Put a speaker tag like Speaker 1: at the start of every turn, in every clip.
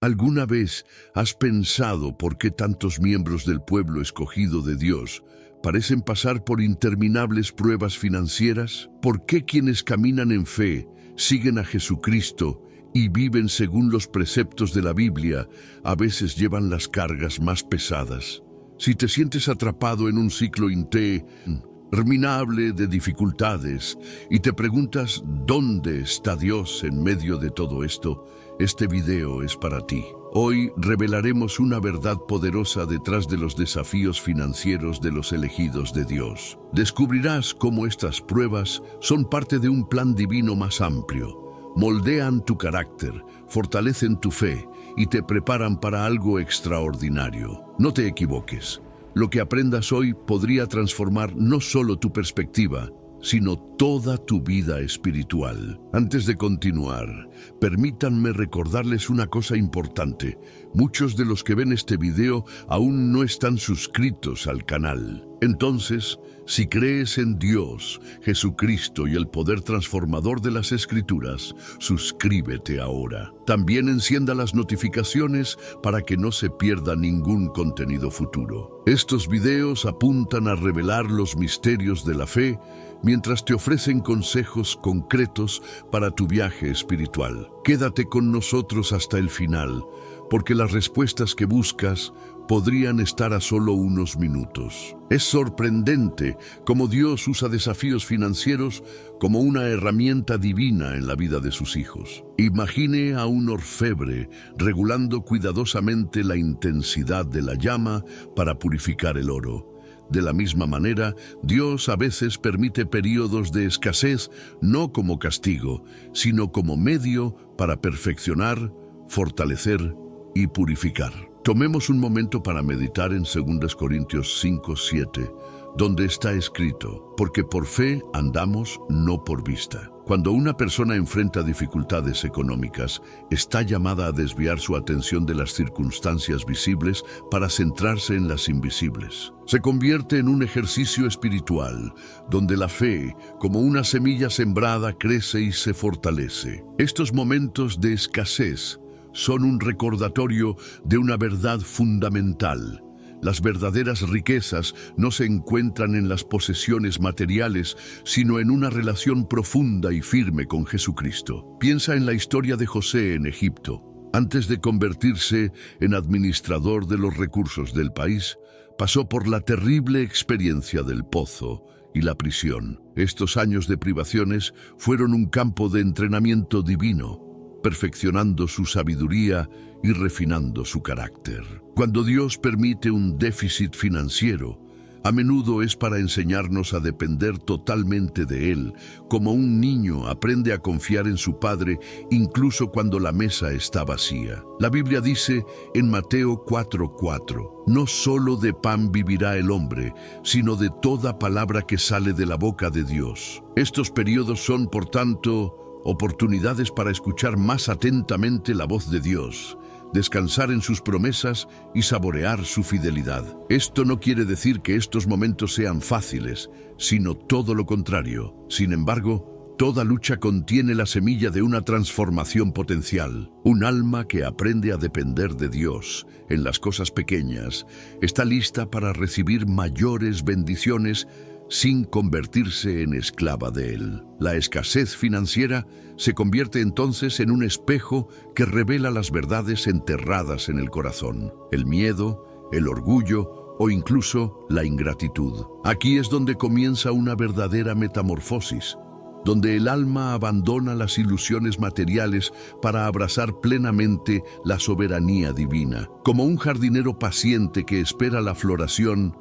Speaker 1: ¿Alguna vez has pensado por qué tantos miembros del pueblo escogido de Dios parecen pasar por interminables pruebas financieras? ¿Por qué quienes caminan en fe, siguen a Jesucristo y viven según los preceptos de la Biblia, a veces llevan las cargas más pesadas? Si te sientes atrapado en un ciclo interminable de dificultades y te preguntas ¿dónde está Dios en medio de todo esto? Este video es para ti. Hoy revelaremos una verdad poderosa detrás de los desafíos financieros de los elegidos de Dios. Descubrirás cómo estas pruebas son parte de un plan divino más amplio. Moldean tu carácter, fortalecen tu fe y te preparan para algo extraordinario. No te equivoques. Lo que aprendas hoy podría transformar no solo tu perspectiva, sino toda tu vida espiritual. Antes de continuar, permítanme recordarles una cosa importante. Muchos de los que ven este video aún no están suscritos al canal. Entonces, si crees en Dios, Jesucristo y el poder transformador de las Escrituras, suscríbete ahora. También encienda las notificaciones para que no se pierda ningún contenido futuro. Estos videos apuntan a revelar los misterios de la fe, mientras te ofrecen consejos concretos para tu viaje espiritual. Quédate con nosotros hasta el final, porque las respuestas que buscas podrían estar a solo unos minutos. Es sorprendente cómo Dios usa desafíos financieros como una herramienta divina en la vida de sus hijos. Imagine a un orfebre regulando cuidadosamente la intensidad de la llama para purificar el oro. De la misma manera, Dios a veces permite periodos de escasez no como castigo, sino como medio para perfeccionar, fortalecer y purificar. Tomemos un momento para meditar en 2 Corintios 5:7, donde está escrito: porque por fe andamos, no por vista. Cuando una persona enfrenta dificultades económicas, está llamada a desviar su atención de las circunstancias visibles para centrarse en las invisibles. Se convierte en un ejercicio espiritual, donde la fe, como una semilla sembrada, crece y se fortalece. Estos momentos de escasez son un recordatorio de una verdad fundamental. Las verdaderas riquezas no se encuentran en las posesiones materiales, sino en una relación profunda y firme con Jesucristo. Piensa en la historia de José en Egipto. Antes de convertirse en administrador de los recursos del país, pasó por la terrible experiencia del pozo y la prisión. Estos años de privaciones fueron un campo de entrenamiento divino, perfeccionando su sabiduría y refinando su carácter. Cuando Dios permite un déficit financiero, a menudo es para enseñarnos a depender totalmente de Él, como un niño aprende a confiar en su padre incluso cuando la mesa está vacía. La Biblia dice en Mateo 4:4, no solo de pan vivirá el hombre, sino de toda palabra que sale de la boca de Dios. Estos periodos son, por tanto, oportunidades para escuchar más atentamente la voz de Dios, descansar en sus promesas y saborear su fidelidad. Esto no quiere decir que estos momentos sean fáciles, sino todo lo contrario. Sin embargo, toda lucha contiene la semilla de una transformación potencial. Un alma que aprende a depender de Dios en las cosas pequeñas está lista para recibir mayores bendiciones sin convertirse en esclava de él. La escasez financiera se convierte entonces en un espejo que revela las verdades enterradas en el corazón, el miedo, el orgullo o incluso la ingratitud. Aquí es donde comienza una verdadera metamorfosis, donde el alma abandona las ilusiones materiales para abrazar plenamente la soberanía divina. Como un jardinero paciente que espera la floración,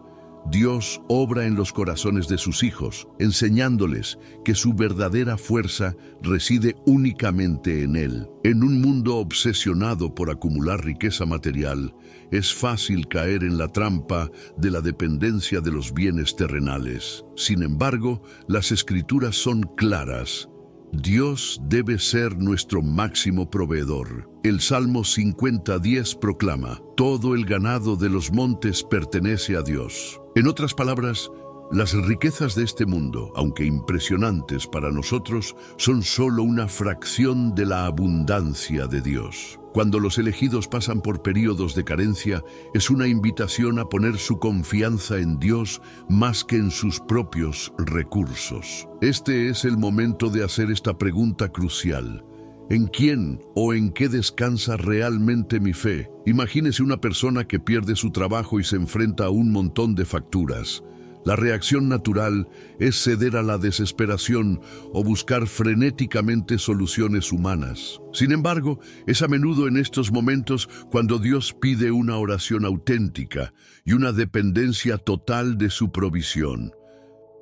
Speaker 1: Dios obra en los corazones de sus hijos, enseñándoles que su verdadera fuerza reside únicamente en Él. En un mundo obsesionado por acumular riqueza material, es fácil caer en la trampa de la dependencia de los bienes terrenales. Sin embargo, las Escrituras son claras. Dios debe ser nuestro máximo proveedor. El Salmo 50:10 proclama: todo el ganado de los montes pertenece a Dios. En otras palabras, Las riquezas de este mundo, aunque impresionantes para nosotros, son solo una fracción de la abundancia de Dios. Cuando los elegidos pasan por períodos de carencia, es una invitación a poner su confianza en Dios más que en sus propios recursos. Este es el momento de hacer esta pregunta crucial. ¿En quién o en qué descansa realmente mi fe? Imagínese una persona que pierde su trabajo y se enfrenta a un montón de facturas. La reacción natural es ceder a la desesperación o buscar frenéticamente soluciones humanas. Sin embargo, es a menudo en estos momentos cuando Dios pide una oración auténtica y una dependencia total de su provisión.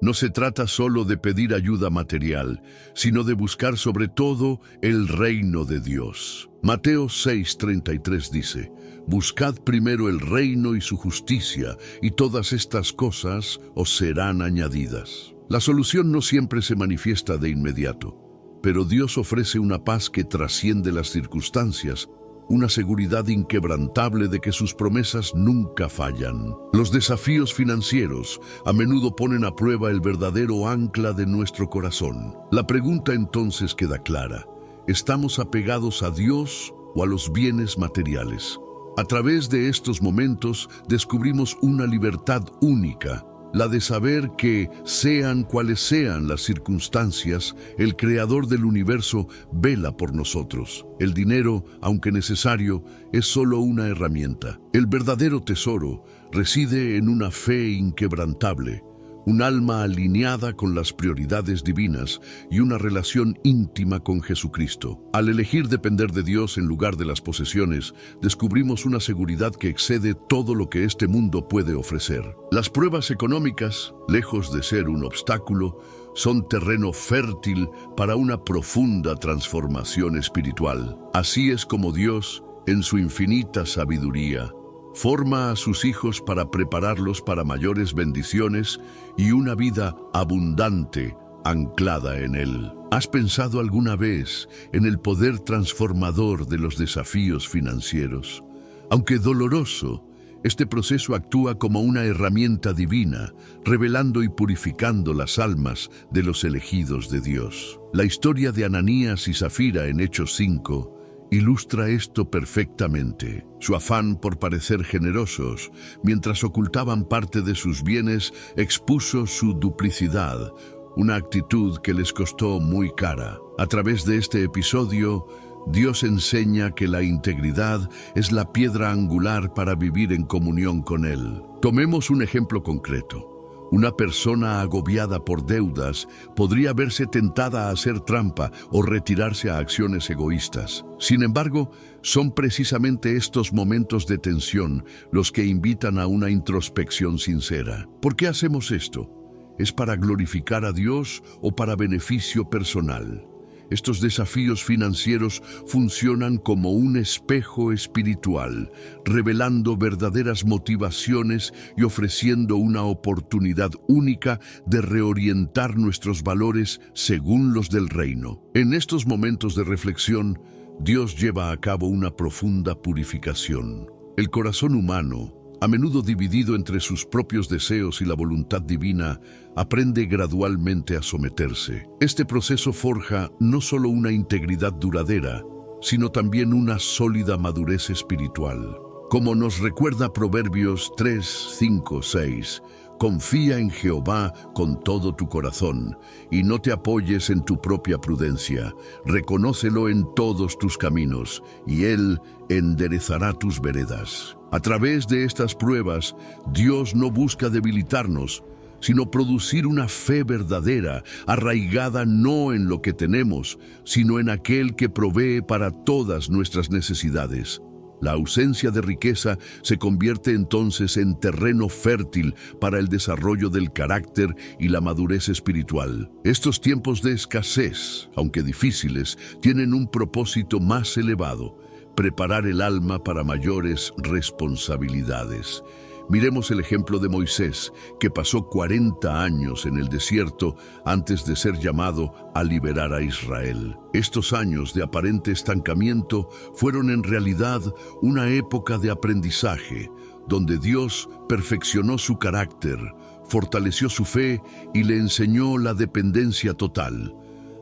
Speaker 1: No se trata solo de pedir ayuda material, sino de buscar sobre todo el reino de Dios. Mateo 6:33 dice: «Buscad primero el reino y su justicia, y todas estas cosas os serán añadidas». La solución no siempre se manifiesta de inmediato, pero Dios ofrece una paz que trasciende las circunstancias, una seguridad inquebrantable de que sus promesas nunca fallan. Los desafíos financieros a menudo ponen a prueba el verdadero ancla de nuestro corazón. La pregunta entonces queda clara: ¿estamos apegados a Dios o a los bienes materiales? A través de estos momentos descubrimos una libertad única, la de saber que, sean cuales sean las circunstancias, el Creador del universo vela por nosotros. El dinero, aunque necesario, es solo una herramienta. El verdadero tesoro reside en una fe inquebrantable, un alma alineada con las prioridades divinas y una relación íntima con Jesucristo. Al elegir depender de Dios en lugar de las posesiones, descubrimos una seguridad que excede todo lo que este mundo puede ofrecer. Las pruebas económicas, lejos de ser un obstáculo, son terreno fértil para una profunda transformación espiritual. Así es como Dios, en su infinita sabiduría, forma a sus hijos para prepararlos para mayores bendiciones y una vida abundante anclada en Él. ¿Has pensado alguna vez en el poder transformador de los desafíos financieros? Aunque doloroso, este proceso actúa como una herramienta divina, revelando y purificando las almas de los elegidos de Dios. La historia de Ananías y Zafira en Hechos 5 ilustra esto perfectamente. Su afán por parecer generosos, mientras ocultaban parte de sus bienes, expuso su duplicidad, una actitud que les costó muy cara. A través de este episodio, Dios enseña que la integridad es la piedra angular para vivir en comunión con Él. Tomemos un ejemplo concreto. Una persona agobiada por deudas podría verse tentada a hacer trampa o retirarse a acciones egoístas. Sin embargo, son precisamente estos momentos de tensión los que invitan a una introspección sincera. ¿Por qué hacemos esto? ¿Es para glorificar a Dios o para beneficio personal? Estos desafíos financieros funcionan como un espejo espiritual, revelando verdaderas motivaciones y ofreciendo una oportunidad única de reorientar nuestros valores según los del reino. En estos momentos de reflexión, Dios lleva a cabo una profunda purificación. El corazón humano, a menudo dividido entre sus propios deseos y la voluntad divina, aprende gradualmente a someterse. Este proceso forja no solo una integridad duradera, sino también una sólida madurez espiritual. Como nos recuerda Proverbios 3, 5, 6, confía en Jehová con todo tu corazón y no te apoyes en tu propia prudencia. Reconócelo en todos tus caminos y Él enderezará tus veredas. A través de estas pruebas, Dios no busca debilitarnos, sino producir una fe verdadera, arraigada no en lo que tenemos, sino en aquel que provee para todas nuestras necesidades. La ausencia de riqueza se convierte entonces en terreno fértil para el desarrollo del carácter y la madurez espiritual. Estos tiempos de escasez, aunque difíciles, tienen un propósito más elevado: preparar el alma para mayores responsabilidades. Miremos el ejemplo de Moisés, que pasó 40 años en el desierto antes de ser llamado a liberar a Israel. Estos años de aparente estancamiento fueron en realidad una época de aprendizaje, donde Dios perfeccionó su carácter, fortaleció su fe y le enseñó la dependencia total.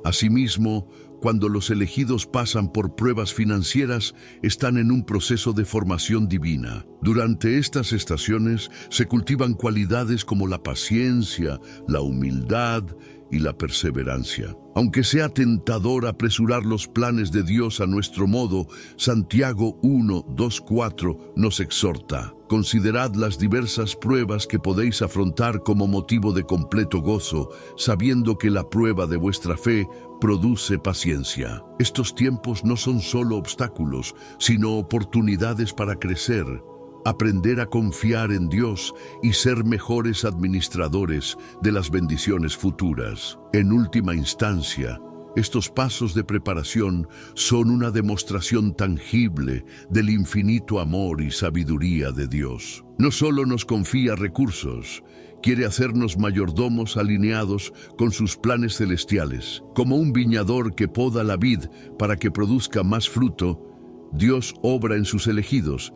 Speaker 1: Asimismo, cuando los elegidos pasan por pruebas financieras, están en un proceso de formación divina. Durante estas estaciones se cultivan cualidades como la paciencia, la humildad y la perseverancia. Aunque sea tentador apresurar los planes de Dios a nuestro modo, Santiago 1:2-4 nos exhorta: considerad las diversas pruebas que podéis afrontar como motivo de completo gozo, sabiendo que la prueba de vuestra fe produce paciencia. Estos tiempos no son solo obstáculos, sino oportunidades para crecer, aprender a confiar en Dios y ser mejores administradores de las bendiciones futuras. En última instancia, estos pasos de preparación son una demostración tangible del infinito amor y sabiduría de Dios. No solo nos confía recursos, quiere hacernos mayordomos alineados con sus planes celestiales. Como un viñador que poda la vid para que produzca más fruto, Dios obra en sus elegidos,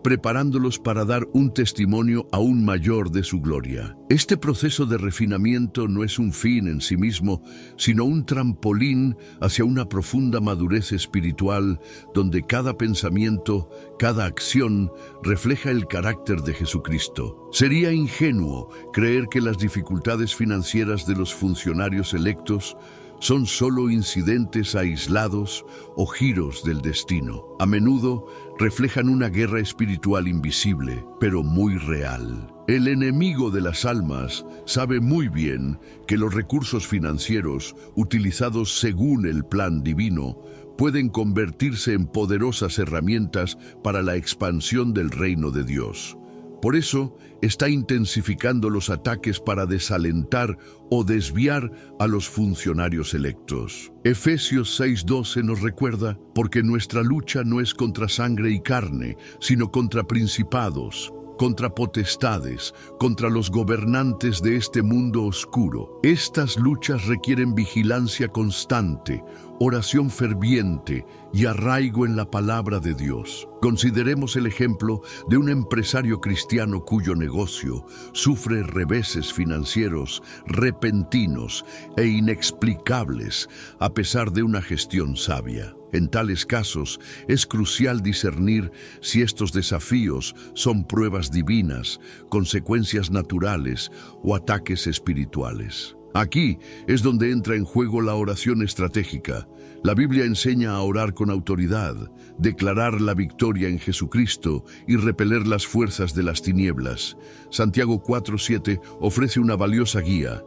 Speaker 1: preparándolos para dar un testimonio aún mayor de su gloria. Este proceso de refinamiento no es un fin en sí mismo, sino un trampolín hacia una profunda madurez espiritual, donde cada pensamiento, cada acción, refleja el carácter de Jesucristo. Sería ingenuo creer que las dificultades financieras de los funcionarios electos son solo incidentes aislados o giros del destino. A menudo reflejan una guerra espiritual invisible, pero muy real. El enemigo de las almas sabe muy bien que los recursos financieros, utilizados según el plan divino, pueden convertirse en poderosas herramientas para la expansión del reino de Dios. Por eso, está intensificando los ataques para desalentar o desviar a los funcionarios electos. Efesios 6:12 nos recuerda: porque nuestra lucha no es contra sangre y carne, sino contra principados, contra potestades, contra los gobernantes de este mundo oscuro. Estas luchas requieren vigilancia constante, oración ferviente y arraigo en la palabra de Dios. Consideremos el ejemplo de un empresario cristiano cuyo negocio sufre reveses financieros repentinos e inexplicables a pesar de una gestión sabia. En tales casos, es crucial discernir si estos desafíos son pruebas divinas, consecuencias naturales o ataques espirituales. Aquí es donde entra en juego la oración estratégica. La Biblia enseña a orar con autoridad, declarar la victoria en Jesucristo y repeler las fuerzas de las tinieblas. Santiago 4:7 ofrece una valiosa guía.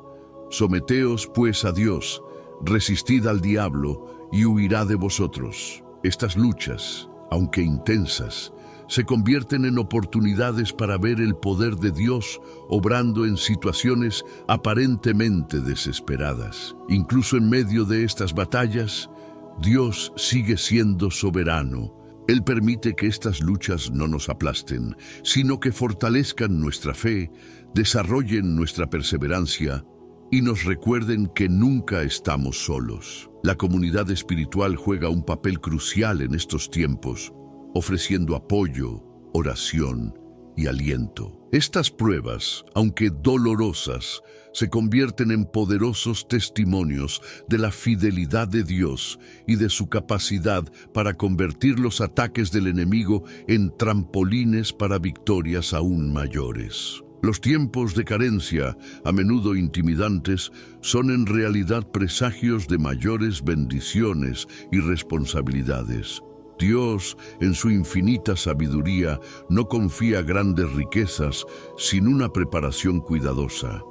Speaker 1: Someteos pues a Dios, resistid al diablo y huirá de vosotros. Estas luchas, aunque intensas, se convierten en oportunidades para ver el poder de Dios obrando en situaciones aparentemente desesperadas. Incluso en medio de estas batallas, Dios sigue siendo soberano. Él permite que estas luchas no nos aplasten, sino que fortalezcan nuestra fe, desarrollen nuestra perseverancia y nos recuerden que nunca estamos solos. La comunidad espiritual juega un papel crucial en estos tiempos, ofreciendo apoyo, oración y aliento. Estas pruebas, aunque dolorosas, se convierten en poderosos testimonios de la fidelidad de Dios y de su capacidad para convertir los ataques del enemigo en trampolines para victorias aún mayores. Los tiempos de carencia, a menudo intimidantes, son en realidad presagios de mayores bendiciones y responsabilidades. Dios, en su infinita sabiduría, no confía grandes riquezas sin una preparación cuidadosa.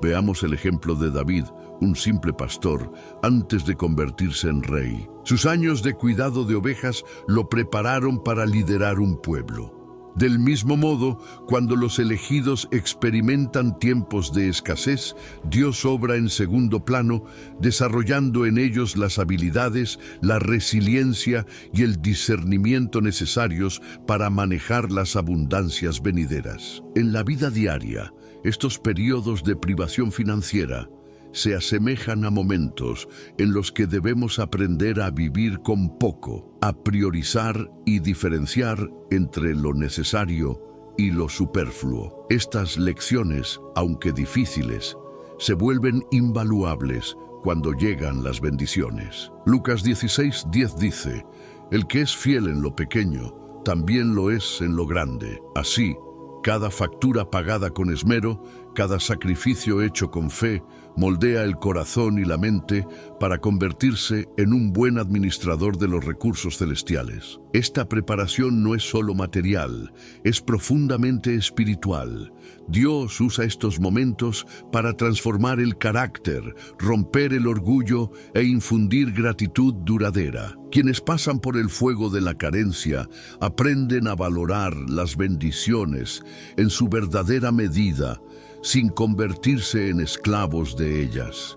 Speaker 1: Veamos el ejemplo de David, un simple pastor, antes de convertirse en rey. Sus años de cuidado de ovejas lo prepararon para liderar un pueblo. Del mismo modo, cuando los elegidos experimentan tiempos de escasez, Dios obra en segundo plano, desarrollando en ellos las habilidades, la resiliencia y el discernimiento necesarios para manejar las abundancias venideras. En la vida diaria, estos periodos de privación financiera se asemejan a momentos en los que debemos aprender a vivir con poco, a priorizar y diferenciar entre lo necesario y lo superfluo. Estas lecciones, aunque difíciles, se vuelven invaluables cuando llegan las bendiciones. Lucas 16:10 dice: el que es fiel en lo pequeño, también lo es en lo grande. Así, cada factura pagada con esmero, cada sacrificio hecho con fe, moldea el corazón y la mente para convertirse en un buen administrador de los recursos celestiales. Esta preparación no es solo material, es profundamente espiritual. Dios usa estos momentos para transformar el carácter, romper el orgullo e infundir gratitud duradera. Quienes pasan por el fuego de la carencia aprenden a valorar las bendiciones en su verdadera medida, sin convertirse en esclavos de ellas.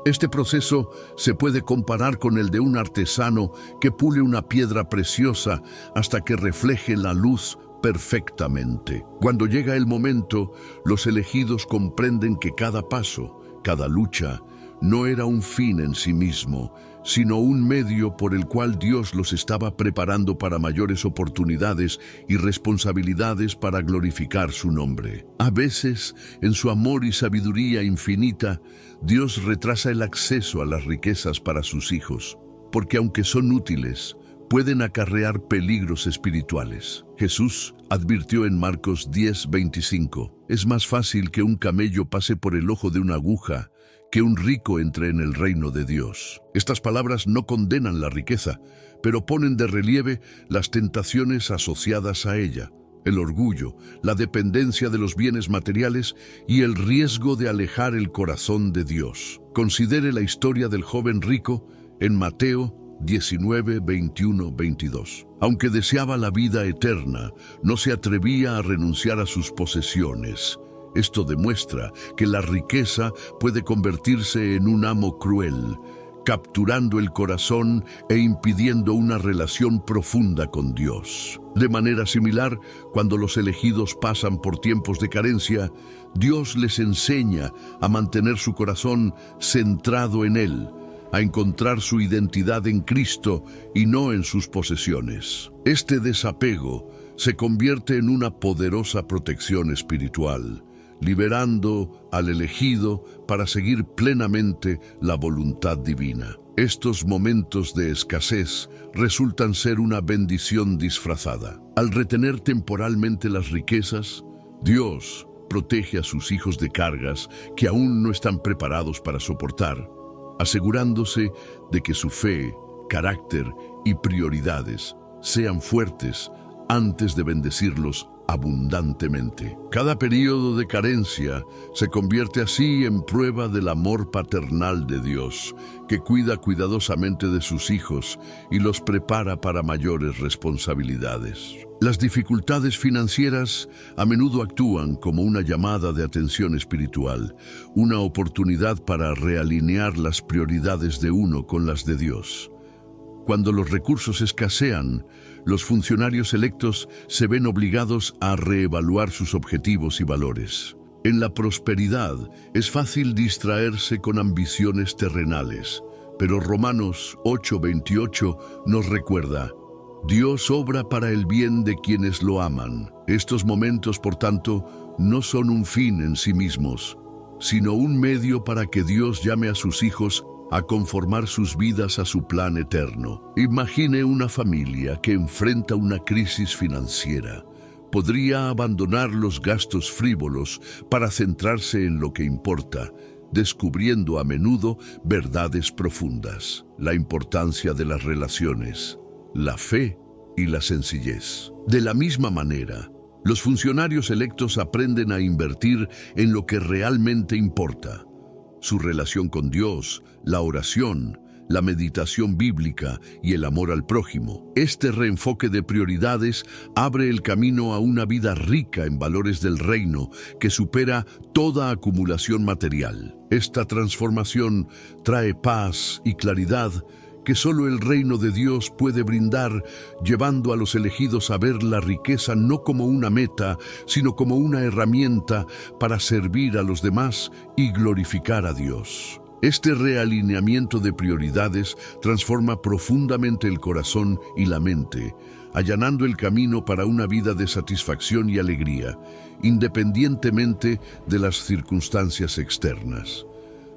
Speaker 1: Este proceso se puede comparar con el de un artesano que pule una piedra preciosa hasta que refleje la luz perfectamente. Cuando llega el momento, los elegidos comprenden que cada paso, cada lucha, no era un fin en sí mismo, sino un medio por el cual Dios los estaba preparando para mayores oportunidades y responsabilidades para glorificar su nombre. A veces, en su amor y sabiduría infinita, Dios retrasa el acceso a las riquezas para sus hijos, porque aunque son útiles, pueden acarrear peligros espirituales. Jesús advirtió en Marcos 10:25: es más fácil que un camello pase por el ojo de una aguja que un rico entre en el reino de Dios. Estas palabras no condenan la riqueza, pero ponen de relieve las tentaciones asociadas a ella, el orgullo, la dependencia de los bienes materiales y el riesgo de alejar el corazón de Dios. Considere la historia del joven rico en Mateo 19, 21, 22. Aunque deseaba la vida eterna, no se atrevía a renunciar a sus posesiones. Esto demuestra que la riqueza puede convertirse en un amo cruel, capturando el corazón e impidiendo una relación profunda con Dios. De manera similar, cuando los elegidos pasan por tiempos de carencia, Dios les enseña a mantener su corazón centrado en Él, a encontrar su identidad en Cristo y no en sus posesiones. Este desapego se convierte en una poderosa protección espiritual, liberando al elegido para seguir plenamente la voluntad divina. Estos momentos de escasez resultan ser una bendición disfrazada. Al retener temporalmente las riquezas, Dios protege a sus hijos de cargas que aún no están preparados para soportar, asegurándose de que su fe, carácter y prioridades sean fuertes antes de bendecirlos abundantemente. Cada periodo de carencia se convierte así en prueba del amor paternal de Dios, que cuida cuidadosamente de sus hijos y los prepara para mayores responsabilidades. Las dificultades financieras a menudo actúan como una llamada de atención espiritual, una oportunidad para realinear las prioridades de uno con las de Dios. Cuando los recursos escasean, los funcionarios electos se ven obligados a reevaluar sus objetivos y valores. En la prosperidad es fácil distraerse con ambiciones terrenales, pero Romanos 8:28 nos recuerda: Dios obra para el bien de quienes lo aman. Estos momentos, por tanto, no son un fin en sí mismos, sino un medio para que Dios llame a sus hijos a conformar sus vidas a su plan eterno. Imagine una familia que enfrenta una crisis financiera. Podría abandonar los gastos frívolos para centrarse en lo que importa, descubriendo a menudo verdades profundas: la importancia de las relaciones, la fe y la sencillez. De la misma manera, los funcionarios electos aprenden a invertir en lo que realmente importa: su relación con Dios, la oración, la meditación bíblica y el amor al prójimo. Este reenfoque de prioridades abre el camino a una vida rica en valores del reino que supera toda acumulación material. Esta transformación trae paz y claridad que solo el reino de Dios puede brindar, llevando a los elegidos a ver la riqueza no como una meta, sino como una herramienta para servir a los demás y glorificar a Dios. Este realineamiento de prioridades transforma profundamente el corazón y la mente, allanando el camino para una vida de satisfacción y alegría, independientemente de las circunstancias externas.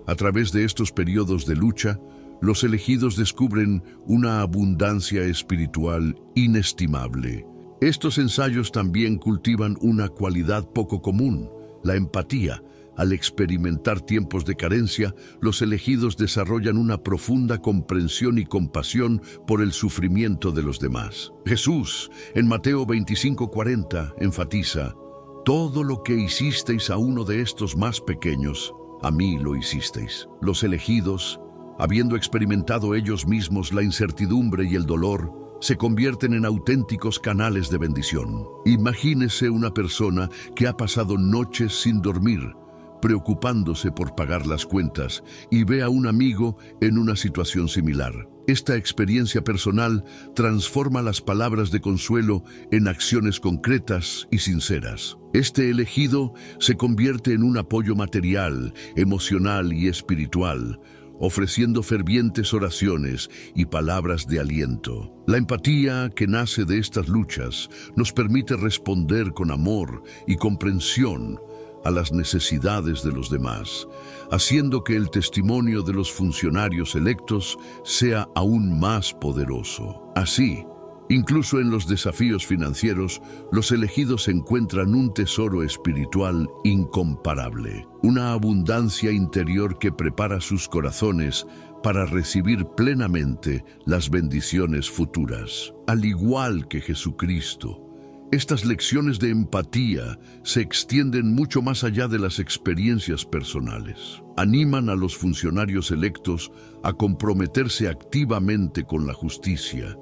Speaker 1: A través de estos periodos de lucha, los elegidos descubren una abundancia espiritual inestimable. Estos ensayos también cultivan una cualidad poco común, la empatía. Al experimentar tiempos de carencia, los elegidos desarrollan una profunda comprensión y compasión por el sufrimiento de los demás. Jesús, en Mateo 25:40, enfatiza: «Todo lo que hicisteis a uno de estos más pequeños, a mí lo hicisteis». Los elegidos, habiendo experimentado ellos mismos la incertidumbre y el dolor, se convierten en auténticos canales de bendición. Imagínese una persona que ha pasado noches sin dormir, preocupándose por pagar las cuentas, y ve a un amigo en una situación similar. Esta experiencia personal transforma las palabras de consuelo en acciones concretas y sinceras. Este elegido se convierte en un apoyo material, emocional y espiritual, ofreciendo fervientes oraciones y palabras de aliento. La empatía que nace de estas luchas nos permite responder con amor y comprensión a las necesidades de los demás, haciendo que el testimonio de los funcionarios electos sea aún más poderoso. Así, incluso en los desafíos financieros, los elegidos encuentran un tesoro espiritual incomparable, una abundancia interior que prepara sus corazones para recibir plenamente las bendiciones futuras. Al igual que Jesucristo, estas lecciones de empatía se extienden mucho más allá de las experiencias personales. Animan a los funcionarios electos a comprometerse activamente con la justicia,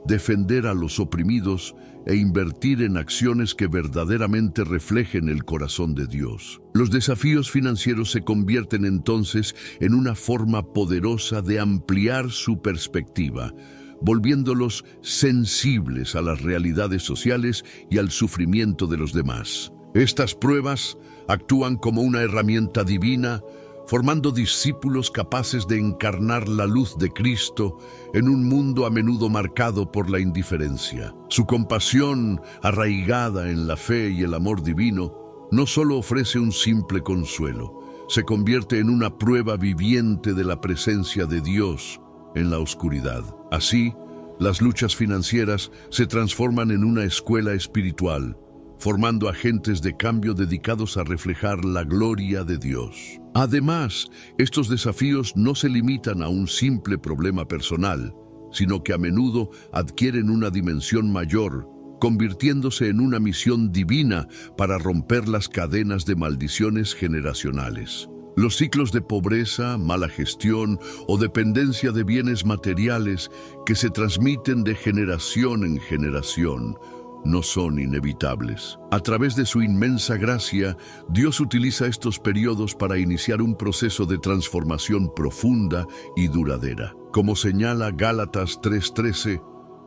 Speaker 1: defender a los oprimidos e invertir en acciones que verdaderamente reflejen el corazón de Dios. Los desafíos financieros se convierten entonces en una forma poderosa de ampliar su perspectiva, volviéndolos sensibles a las realidades sociales y al sufrimiento de los demás. Estas pruebas actúan como una herramienta divina, formando discípulos capaces de encarnar la luz de Cristo en un mundo a menudo marcado por la indiferencia. Su compasión, arraigada en la fe y el amor divino, no solo ofrece un simple consuelo, se convierte en una prueba viviente de la presencia de Dios en la oscuridad. Así, las luchas financieras se transforman en una escuela espiritual, formando agentes de cambio dedicados a reflejar la gloria de Dios. Además, estos desafíos no se limitan a un simple problema personal, sino que a menudo adquieren una dimensión mayor, convirtiéndose en una misión divina para romper las cadenas de maldiciones generacionales. Los ciclos de pobreza, mala gestión o dependencia de bienes materiales que se transmiten de generación en generación no son inevitables. A través de su inmensa gracia, Dios utiliza estos periodos para iniciar un proceso de transformación profunda y duradera. Como señala Gálatas 3:13,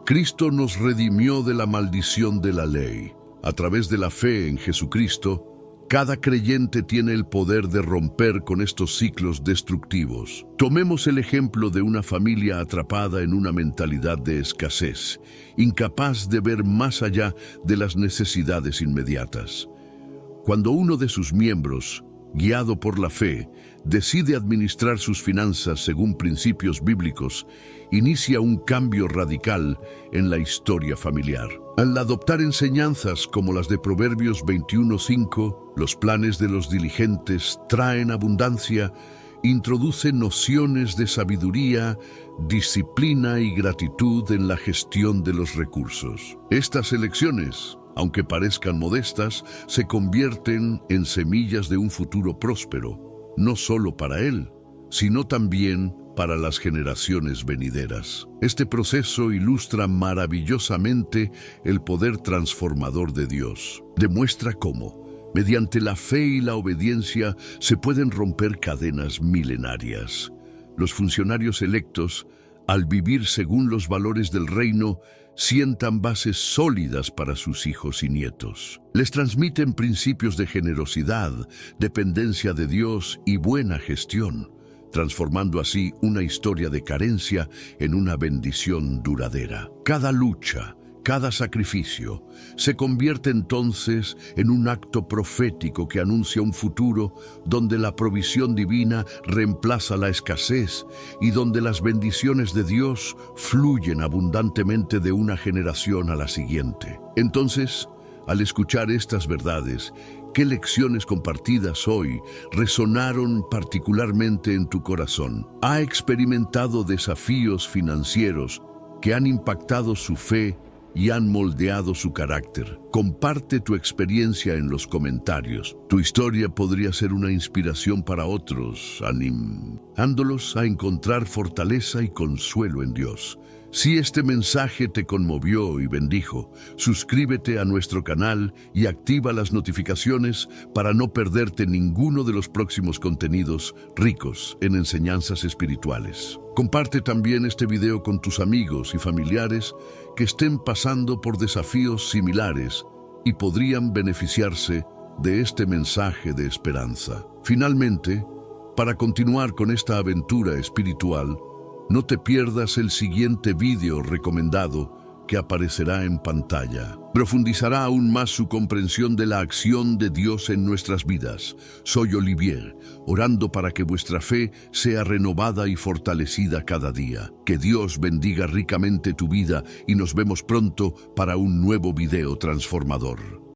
Speaker 1: Cristo nos redimió de la maldición de la ley. A través de la fe en Jesucristo, cada creyente tiene el poder de romper con estos ciclos destructivos. Tomemos el ejemplo de una familia atrapada en una mentalidad de escasez, incapaz de ver más allá de las necesidades inmediatas. Cuando uno de sus miembros, guiado por la fe, decide administrar sus finanzas según principios bíblicos, inicia un cambio radical en la historia familiar. Al adoptar enseñanzas como las de Proverbios 21:5, los planes de los diligentes traen abundancia, introduce nociones de sabiduría, disciplina y gratitud en la gestión de los recursos. Estas elecciones, aunque parezcan modestas, se convierten en semillas de un futuro próspero, no solo para él, sino también para las generaciones venideras. Este proceso ilustra maravillosamente el poder transformador de Dios. Demuestra cómo, mediante la fe y la obediencia, se pueden romper cadenas milenarias. Los funcionarios electos, al vivir según los valores del reino, sientan bases sólidas para sus hijos y nietos. Les transmiten principios de generosidad, dependencia de Dios y buena gestión, transformando así una historia de carencia en una bendición duradera. Cada lucha Cada sacrificio se convierte entonces en un acto profético que anuncia un futuro donde la provisión divina reemplaza la escasez y donde las bendiciones de Dios fluyen abundantemente de una generación a la siguiente. Entonces, al escuchar estas verdades, ¿qué lecciones compartidas hoy resonaron particularmente en tu corazón? ¿Ha experimentado desafíos financieros que han impactado su fe y han moldeado su carácter? Comparte tu experiencia en los comentarios. Tu historia podría ser una inspiración para otros, animándolos a encontrar fortaleza y consuelo en Dios. Si este mensaje te conmovió y bendijo, suscríbete a nuestro canal y activa las notificaciones para no perderte ninguno de los próximos contenidos ricos en enseñanzas espirituales. Comparte también este video con tus amigos y familiares que estén pasando por desafíos similares y podrían beneficiarse de este mensaje de esperanza. Finalmente, para continuar con esta aventura espiritual, no te pierdas el siguiente video recomendado que aparecerá en pantalla. Profundizará aún más su comprensión de la acción de Dios en nuestras vidas. Soy Olivier, orando para que vuestra fe sea renovada y fortalecida cada día. Que Dios bendiga ricamente tu vida y nos vemos pronto para un nuevo video transformador.